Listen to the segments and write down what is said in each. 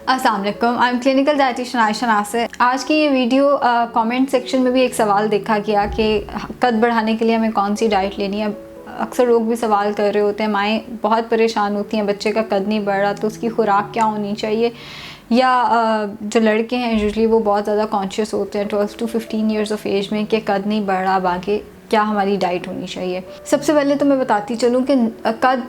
अस्सलाम वालेकुम, I am clinical dietitian Ayesha Nasir. आज की ये वीडियो कमेंट सेक्शन में भी एक सवाल देखा गया कि कद बढ़ाने के लिए हमें कौन सी डाइट लेनी है। अक्सर लोग भी सवाल कर रहे होते हैं, माएँ बहुत परेशान होती हैं, बच्चे का कद नहीं बढ़ रहा तो उसकी खुराक क्या होनी चाहिए। या जो लड़के हैं यूजुअली वो बहुत ज़्यादा कॉन्शियस होते हैं 12 to 15 ईयर्स ऑफ एज में कि कद नहीं बढ़ रहा, आगे क्या हमारी डाइट होनी चाहिए। सबसे पहले तो मैं बताती चलूँ कि कद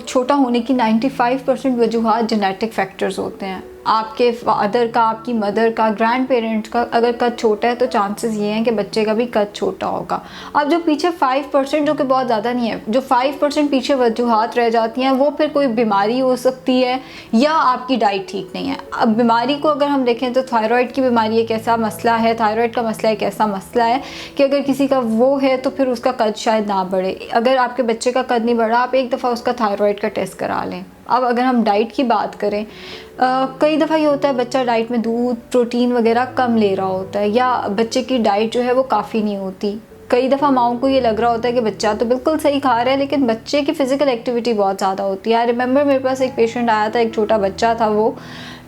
छोटा होने की 95% वजूहात जेनेटिक फैक्टर्स होते हैं। आपके फादर का, आपकी मदर का, ग्रैंड पेरेंट्स का अगर कद छोटा है तो चांसेस ये हैं कि बच्चे का भी कद छोटा होगा। अब जो पीछे 5% जो कि बहुत ज़्यादा नहीं है, जो 5% पीछे वजूहात रह जाती हैं वो फिर कोई बीमारी हो सकती है या आपकी डाइट ठीक नहीं है। अब बीमारी को अगर हम देखें तो थायराइड की बीमारी एक ऐसा मसला है, थायराइड का मसला एक ऐसा मसला है कि अगर किसी का वो है तो फिर उसका कद शायद ना बढ़े। अगर आपके बच्चे का कद नहीं बढ़ा, आप एक दफ़ा उसका थायराइड का टेस्ट करा लें। अब अगर हम डाइट की बात करें, कई दफ़ा ये होता है बच्चा डाइट में दूध, प्रोटीन वगैरह कम ले रहा होता है या बच्चे की डाइट जो है वो काफ़ी नहीं होती। कई दफ़ा माओं को ये लग रहा होता है कि बच्चा तो बिल्कुल सही खा रहा है लेकिन बच्चे की फ़िज़िकल एक्टिविटी बहुत ज़्यादा होती है। आई रिमेंबर मेरे पास एक पेशेंट आया था, एक छोटा बच्चा था वो,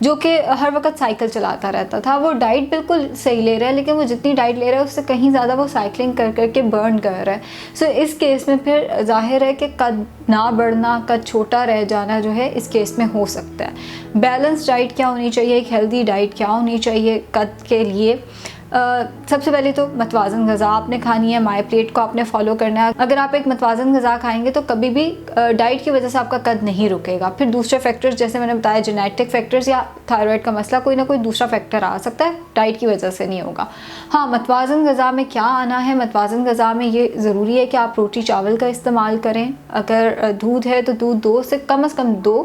जो कि हर वक्त साइकिल चलाता रहता था। वो डाइट बिल्कुल सही ले रहा है लेकिन वो जितनी डाइट ले रहा है उससे कहीं ज़्यादा वो साइकिलिंग कर कर के बर्न कर रहा है। सो इस केस में फिर जाहिर है कि कद ना बढ़ना, कद छोटा रह जाना जो है इस केस में हो सकता है। बैलेंस डाइट क्या होनी चाहिए, एक हेल्दी डाइट क्या होनी चाहिए कद के लिए। सबसे पहले तो मतवाज़न ग़ज़ा आपने खानी है, माई प्लेट को आपने फॉलो करना है। अगर आप एक मतवाज़न ग़ज़ा खाएंगे तो कभी भी डाइट की वजह से आपका कद नहीं रुकेगा। फिर दूसरे फैक्टर्स जैसे मैंने बताया, जेनेटिक फैक्टर्स या थायराइड का मसला, कोई ना कोई दूसरा फैक्टर आ सकता है, डाइट की वजह से नहीं होगा। हाँ, मतवाज़न ग़ज़ा में क्या आना है, मतवाज़न ग़ज़ा में ये ज़रूरी है कि आप रोटी चावल का इस्तेमाल करें। अगर दूध है तो दूध 2 से कम 2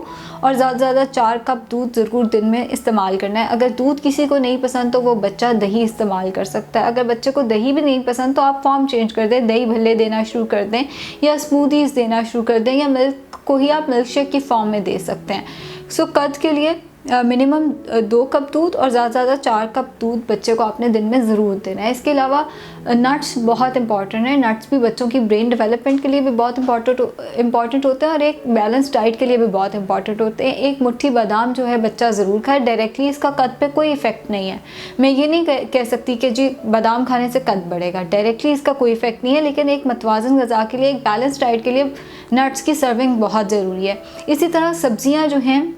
और ज़्यादा से ज़्यादा 4 कप दूध ज़रूर दिन में इस्तेमाल करना है। अगर दूध किसी को नहीं पसंद तो वो बच्चा दही इस्तेमाल कर सकता है। अगर बच्चे को दही भी नहीं पसंद तो आप फॉर्म चेंज कर दें, दही भल्ले देना शुरू कर दें या स्मूदीज़ देना शुरू कर दें या मिल्क को ही आप मिल्क शेक की फॉर्म में दे सकते हैं। सो कद के लिए मिनिमम 2 कप दूध और ज़्यादा से ज़्यादा 4 कप दूध बच्चे को आपने दिन में ज़रूर देना है। इसके अलावा नट्स बहुत इंपॉर्टेंट है। नट्स भी बच्चों की ब्रेन डेवलपमेंट के लिए भी बहुत इंपॉर्टेंट होते हैं और एक बैलेंस डाइट के लिए भी बहुत इंपॉर्टेंट होते हैं। एक मुट्ठी बादाम जो है बच्चा ज़रूर खाए, डायरेक्टली इसका कद पे कोई इफ़ेक्ट नहीं है। मैं ये नहीं कह सकती कि जी बादाम खाने से कद बढ़ेगा, डायरेक्टली इसका कोई इफ़ेक्ट नहीं है, लेकिन एक मतवाज़न ग़ज़ा के लिए, एक बैलेंस डाइट के लिए नट्स की सर्विंग बहुत ज़रूरी है। इसी तरह सब्ज़ियाँ जो हैं,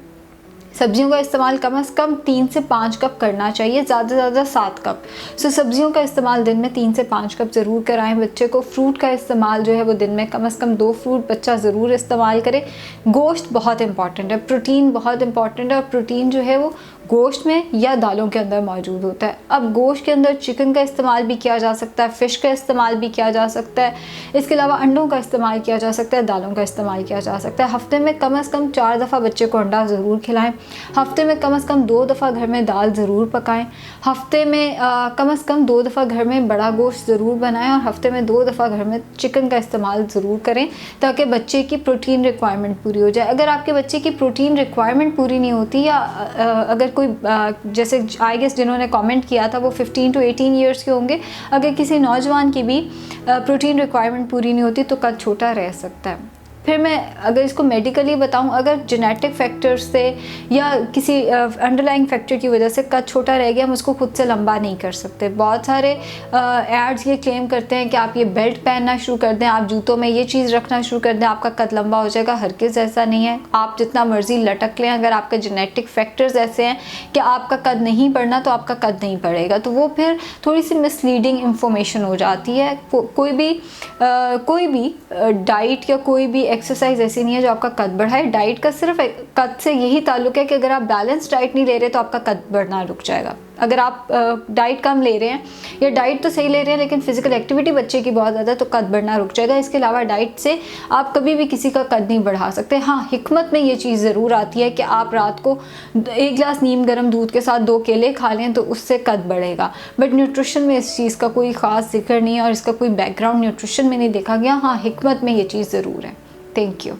सब्जियों का इस्तेमाल कम से कम 3 से 5 कप करना चाहिए, ज़्यादा से ज़्यादा 7 कप। सो सब्जियों का इस्तेमाल दिन में 3 से 5 कप ज़रूर कराएं बच्चे को। फ्रूट का इस्तेमाल जो है वो दिन में कम से कम 2 फ्रूट बच्चा ज़रूर इस्तेमाल करे। गोश्त बहुत इंपॉर्टेंट है, प्रोटीन बहुत इंपॉर्टेंट है और प्रोटीन जो है वो गोश्त में या दालों के अंदर मौजूद होता है। अब गोश्त के अंदर चिकन का इस्तेमाल भी किया जा सकता है, फ़िश का इस्तेमाल भी किया जा सकता है। इसके अलावा अंडों का इस्तेमाल किया जा सकता है, दालों का इस्तेमाल किया जा सकता है। हफ्ते में कम से कम 4 दफ़ा बच्चे को अंडा ज़रूर खिलाएं। हफ्ते में कम से कम 2 दफ़ा घर में दाल ज़रूर पकाएं। हफ्ते में कम से कम 2 दफ़ा घर में बड़ा गोश्त ज़रूर बनाएं और हफ्ते में 2 दफ़ा घर में चिकन का इस्तेमाल ज़रूर करें ताकि बच्चे की प्रोटीन रिक्वायरमेंट पूरी हो जाए। अगर आपके बच्चे की प्रोटीन रिक्वायरमेंट पूरी नहीं होती या अगर कोई जैसे आई गेस जिन्होंने कमेंट किया था वो 15 to 18 ईयर्स के होंगे, अगर किसी नौजवान की भी प्रोटीन रिक्वायरमेंट पूरी नहीं होती तो कद छोटा रह सकता है। फिर मैं अगर इसको मेडिकली बताऊं, अगर जेनेटिक फैक्टर्स से या किसी अंडरलाइंग फैक्टर की वजह से कद छोटा रह गया, हम उसको खुद से लंबा नहीं कर सकते। बहुत सारे एड्स ये क्लेम करते हैं कि आप ये बेल्ट पहनना शुरू कर दें, आप जूतों में ये चीज़ रखना शुरू कर दें, आपका कद लंबा हो जाएगा। हरगिज़ ऐसा नहीं है। आप जितना मर्जी लटक लें, अगर आपके जेनेटिक फैक्टर्स ऐसे हैं कि आपका कद नहीं बढ़ना तो आपका कद नहीं बढ़ेगा, तो वो फिर थोड़ी सी मिसलीडिंग इंफॉर्मेशन हो जाती है। कोई भी डाइट या कोई भी एक्सरसाइज ऐसी नहीं है जो आपका कद बढ़ाए। डाइट का सिर्फ कद से यही ताल्लुक है कि अगर आप बैलेंस डाइट नहीं ले रहे तो आपका कद बढ़ना रुक जाएगा। अगर आप डाइट कम ले रहे हैं या डाइट तो सही ले रहे हैं लेकिन फिजिकल एक्टिविटी बच्चे की बहुत ज़्यादा, तो कद बढ़ना रुक जाएगा। इसके अलावा डाइट से आप कभी भी किसी का कद नहीं बढ़ा सकते। हाँ, हिकमत में ये चीज़ ज़रूर आती है कि आप रात को 1 गिलास नीम गर्म दूध के साथ 2 केले खा लें तो उससे कद बढ़ेगा, बट न्यूट्रिशन में इस चीज़ का कोई ख़ास जिक्र नहीं है और इसका कोई बैकग्राउंड न्यूट्रिशन में नहीं देखा गया। हाँ, हिकमत में ये चीज़ ज़रूर है। Thank you.